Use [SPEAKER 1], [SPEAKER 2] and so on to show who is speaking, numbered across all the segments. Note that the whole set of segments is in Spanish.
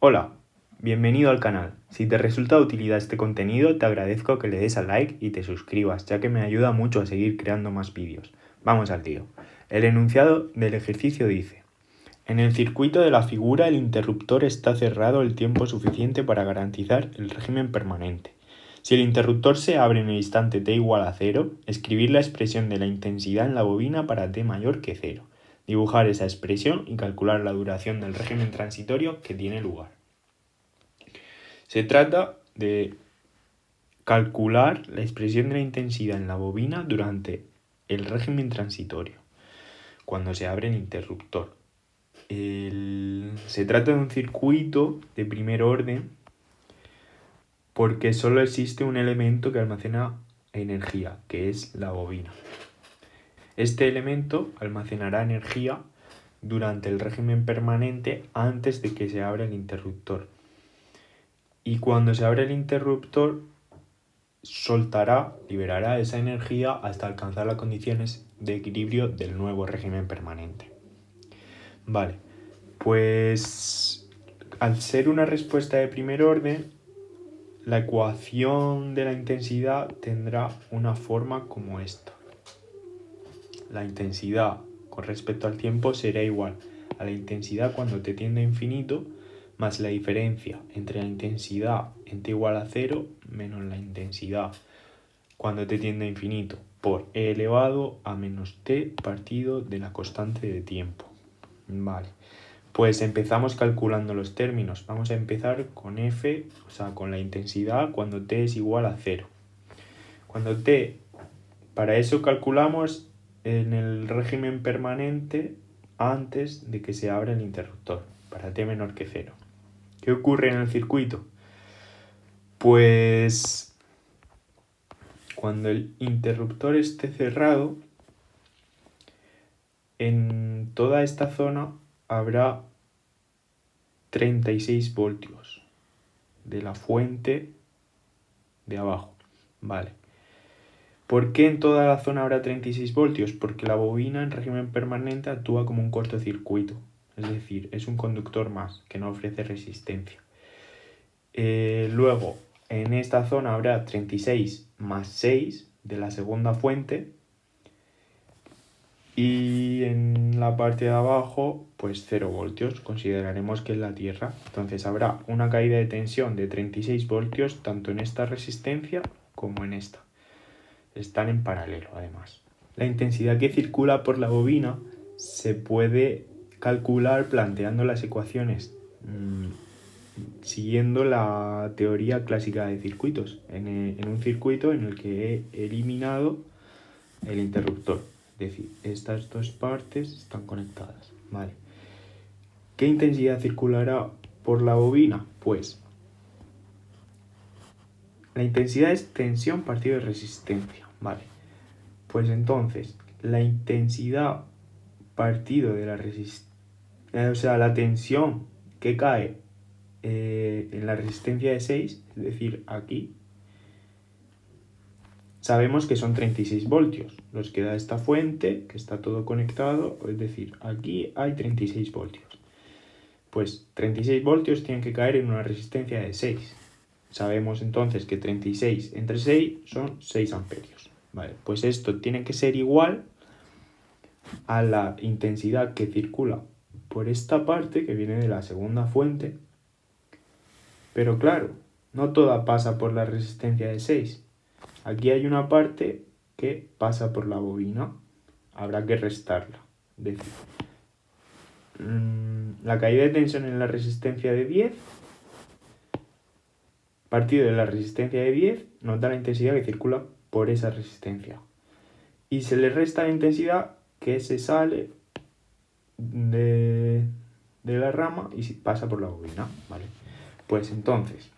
[SPEAKER 1] Hola, bienvenido al canal. Si te resulta de utilidad este contenido, te agradezco que le des al like y te suscribas, ya que me ayuda mucho a seguir creando más vídeos. Vamos al lío. El enunciado del ejercicio dice: en el circuito de la figura el interruptor está cerrado el tiempo suficiente para garantizar el régimen permanente. Si el interruptor se abre en el instante t igual a 0, escribir la expresión de la intensidad en la bobina para t mayor que 0. Dibujar esa expresión y calcular la duración del régimen transitorio que tiene lugar. Se trata de calcular la expresión de la intensidad en la bobina durante el régimen transitorio, cuando se abre el interruptor. Se trata de un circuito de primer orden porque solo existe un elemento que almacena energía, que es la bobina. Este elemento almacenará energía durante el régimen permanente antes de que se abra el interruptor. Y cuando se abre el interruptor, liberará esa energía hasta alcanzar las condiciones de equilibrio del nuevo régimen permanente. Vale, pues al ser una respuesta de primer orden, la ecuación de la intensidad tendrá una forma como esta. La intensidad con respecto al tiempo será igual a la intensidad cuando t tiende a infinito más la diferencia entre la intensidad en t igual a 0 menos la intensidad cuando t tiende a infinito por e elevado a menos t partido de la constante de tiempo. Vale, pues empezamos calculando los términos. Vamos a empezar con f, o sea, con la intensidad cuando t es igual a 0. Para eso calculamos en el régimen permanente antes de que se abra el interruptor, para t menor que 0. ¿Qué ocurre en el circuito? Pues cuando el interruptor esté cerrado, en toda esta zona habrá 36 voltios de la fuente de abajo. Vale. ¿Por qué en toda la zona habrá 36 voltios? Porque la bobina en régimen permanente actúa como un cortocircuito. Es decir, es un conductor más que no ofrece resistencia. Luego, en esta zona habrá 36 más 6 de la segunda fuente. Y en la parte de abajo, pues 0 voltios. Consideraremos que es la Tierra. Entonces habrá una caída de tensión de 36 voltios tanto en esta resistencia como en esta. Están en paralelo, además. La intensidad que circula por la bobina se puede calcular planteando las ecuaciones siguiendo la teoría clásica de circuitos, en un circuito en el que he eliminado el interruptor. Es decir, estas dos partes están conectadas. Vale. ¿Qué intensidad circulará por la bobina? Pues la intensidad es tensión partido de resistencia. Vale. Pues entonces, la intensidad partido de la resistencia, o sea, la tensión que cae en la resistencia de 6, es decir, aquí, sabemos que son 36 voltios, los que da esta fuente, que está todo conectado, es decir, aquí hay 36 voltios. Pues 36 voltios tienen que caer en una resistencia de 6. Sabemos entonces que 36 entre 6 son 6 amperios. Vale, pues esto tiene que ser igual a la intensidad que circula por esta parte que viene de la segunda fuente. Pero claro, no toda pasa por la resistencia de 6. Aquí hay una parte que pasa por la bobina. Habrá que restarla. Es decir, la caída de tensión en la resistencia de 10 partido de la resistencia de 10 nos da la intensidad que circula por esa resistencia. Y se le resta la intensidad que se sale de la rama y pasa por la bobina. ¿Vale? Pues entonces,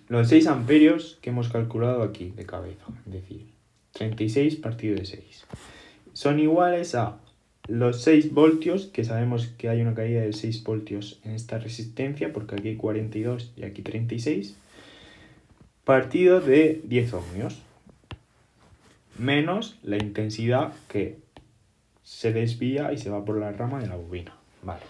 [SPEAKER 1] los 6 amperios que hemos calculado aquí de cabeza, es decir, 36 partido de 6, son iguales a los 6 voltios, que sabemos que hay una caída de 6 voltios en esta resistencia, porque aquí hay 42 y aquí 36, partido de 10 ohmios, menos la intensidad que se desvía y se va por la rama de la bobina. Vale.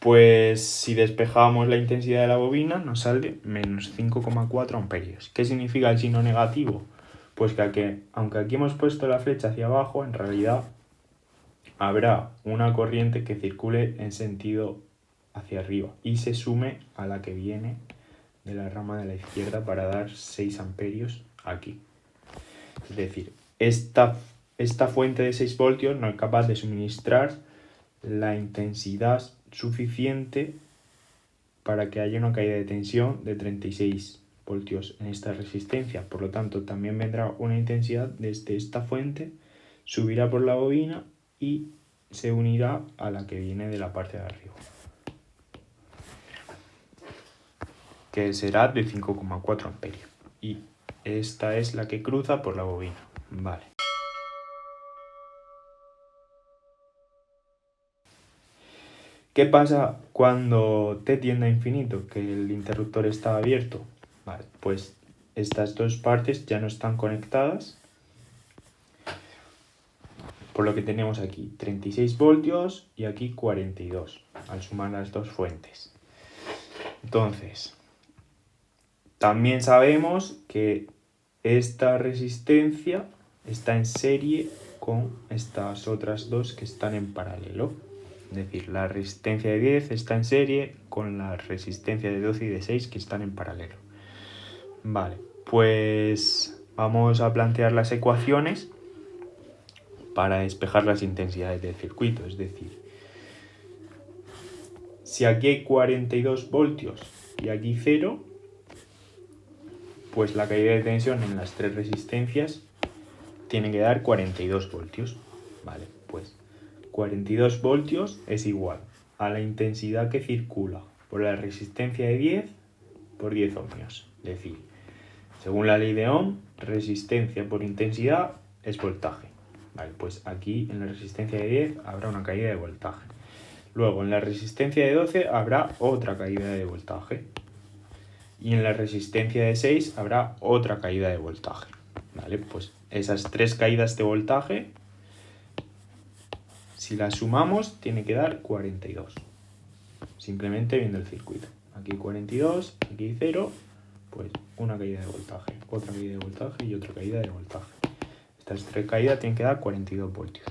[SPEAKER 1] Pues si despejamos la intensidad de la bobina nos sale menos 5,4 amperios. ¿Qué significa el signo negativo? Pues que aunque aquí hemos puesto la flecha hacia abajo, en realidad habrá una corriente que circule en sentido hacia arriba y se sume a la que viene de la rama de la izquierda para dar 6 amperios aquí. Es decir, esta fuente de 6 voltios no es capaz de suministrar la intensidad suficiente para que haya una caída de tensión de 36 voltios en esta resistencia. Por lo tanto, también vendrá una intensidad desde esta fuente, subirá por la bobina y se unirá a la que viene de la parte de arriba, que será de 5,4 amperios. Y esta es la que cruza por la bobina. Vale. ¿Qué pasa cuando t tiende a infinito? Que el interruptor está abierto. Vale, pues estas dos partes ya no están conectadas. Por lo que tenemos aquí 36 voltios y aquí 42, al sumar las dos fuentes. Entonces, también sabemos que esta resistencia está en serie con estas otras dos que están en paralelo. Es decir, la resistencia de 10 está en serie con la resistencia de 12 y de 6 que están en paralelo. Vale, pues vamos a plantear las ecuaciones para despejar las intensidades del circuito. Es decir, si aquí hay 42 voltios y aquí 0, pues la caída de tensión en las tres resistencias tiene que dar 42 voltios. Vale, pues 42 voltios es igual a la intensidad que circula por la resistencia de 10 por 10 ohmios. Es decir, según la ley de Ohm, resistencia por intensidad es voltaje. Vale, pues aquí en la resistencia de 10 habrá una caída de voltaje. Luego en la resistencia de 12 habrá otra caída de voltaje. Y en la resistencia de 6 habrá otra caída de voltaje. Vale, pues esas tres caídas de voltaje, si las sumamos, tiene que dar 42. Simplemente viendo el circuito. Aquí 42, aquí 0, pues una caída de voltaje, otra caída de voltaje y otra caída de voltaje. Estas tres caídas tienen que dar 42 voltios.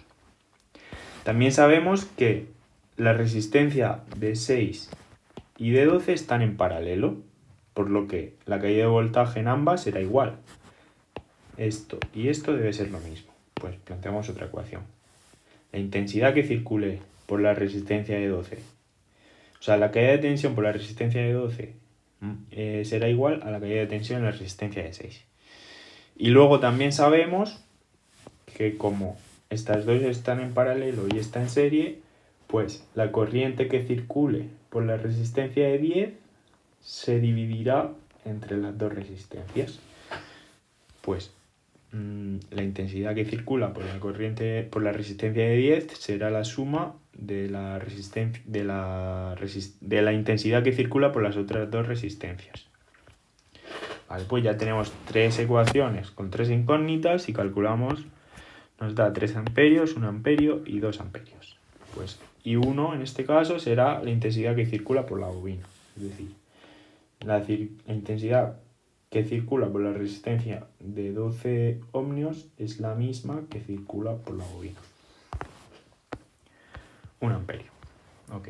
[SPEAKER 1] También sabemos que la resistencia de 6 y de 12 están en paralelo, por lo que la caída de voltaje en ambas será igual. Esto y esto debe ser lo mismo. Pues planteamos otra ecuación. La intensidad que circule por la resistencia de 12, o sea, la caída de tensión por la resistencia de 12 será igual a la caída de tensión en la resistencia de 6. Y luego también sabemos que como estas dos están en paralelo y está en serie, pues la corriente que circule por la resistencia de 10 se dividirá entre las dos resistencias. Pues la intensidad que circula por la resistencia de 10 será la suma de la intensidad que circula por las otras dos resistencias. Vale, pues ya tenemos tres ecuaciones con tres incógnitas y calculamos, nos da 3 amperios, 1 amperio y 2 amperios. Pues I1 en este caso será la intensidad que circula por la bobina, es decir, la intensidad que circula por la resistencia de 12 ohmios es la misma que circula por la bobina. 1 amperio. Ok.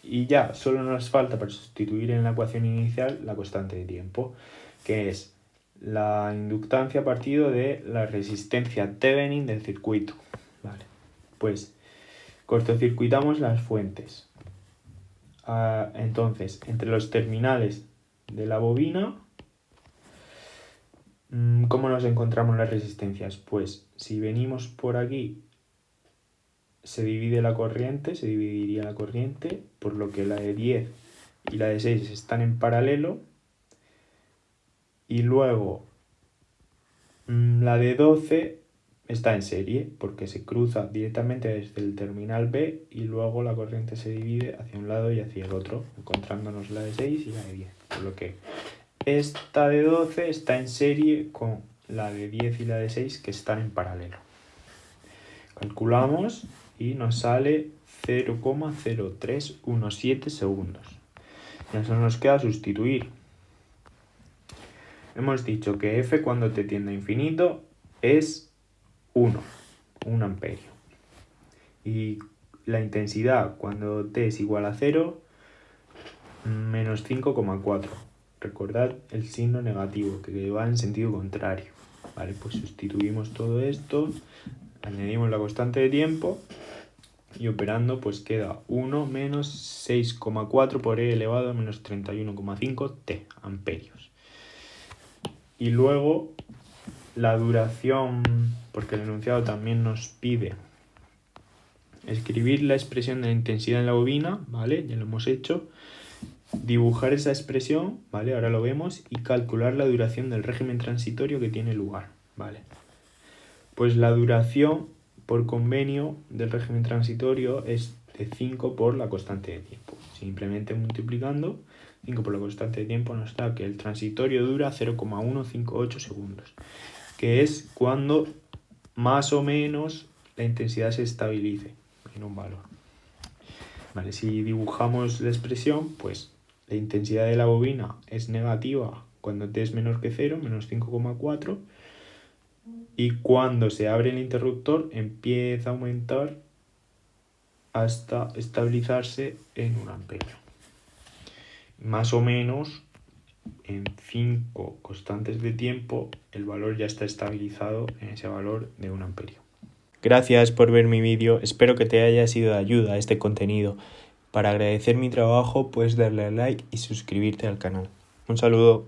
[SPEAKER 1] Y ya solo nos falta para sustituir en la ecuación inicial la constante de tiempo, que es la inductancia partido de la resistencia Thevenin del circuito. Vale. Pues cortocircuitamos las fuentes. Entonces, entre los terminales de la bobina, ¿cómo nos encontramos las resistencias? Pues si venimos por aquí, se dividiría la corriente, por lo que la de 10 y la de 6 están en paralelo, y luego la de 12 está en serie, porque se cruza directamente desde el terminal B y luego la corriente se divide hacia un lado y hacia el otro, encontrándonos la de 6 y la de 10. Por lo que esta de 12 está en serie con la de 10 y la de 6 que están en paralelo. Calculamos y nos sale 0,0317 segundos. Ya solo nos queda sustituir. Hemos dicho que F cuando t tiende a infinito es 1 amperio. Y la intensidad cuando t es igual a 0, menos 5,4. Recordad el signo negativo, que va en sentido contrario. Vale, pues sustituimos todo esto, añadimos la constante de tiempo y operando pues queda 1 menos 6,4 por e elevado a menos 31,5 t amperios. Y luego la duración, porque el enunciado también nos pide escribir la expresión de la intensidad en la bobina, ¿vale? Ya lo hemos hecho. Dibujar esa expresión, ¿vale? Ahora lo vemos. Y calcular la duración del régimen transitorio que tiene lugar, ¿vale? Pues la duración por convenio del régimen transitorio es de 5 por la constante de tiempo. Simplemente multiplicando 5 por la constante de tiempo nos da que el transitorio dura 0,158 segundos, que es cuando más o menos la intensidad se estabilice en un valor. Vale, si dibujamos la expresión, pues la intensidad de la bobina es negativa cuando t es menor que 0, menos 5,4, y cuando se abre el interruptor empieza a aumentar hasta estabilizarse en 1 amperio. Más o menos en 5 constantes de tiempo el valor ya está estabilizado en ese valor de 1 amperio. Gracias por ver mi vídeo, espero que te haya sido de ayuda este contenido. Para agradecer mi trabajo puedes darle a like y suscribirte al canal. Un saludo.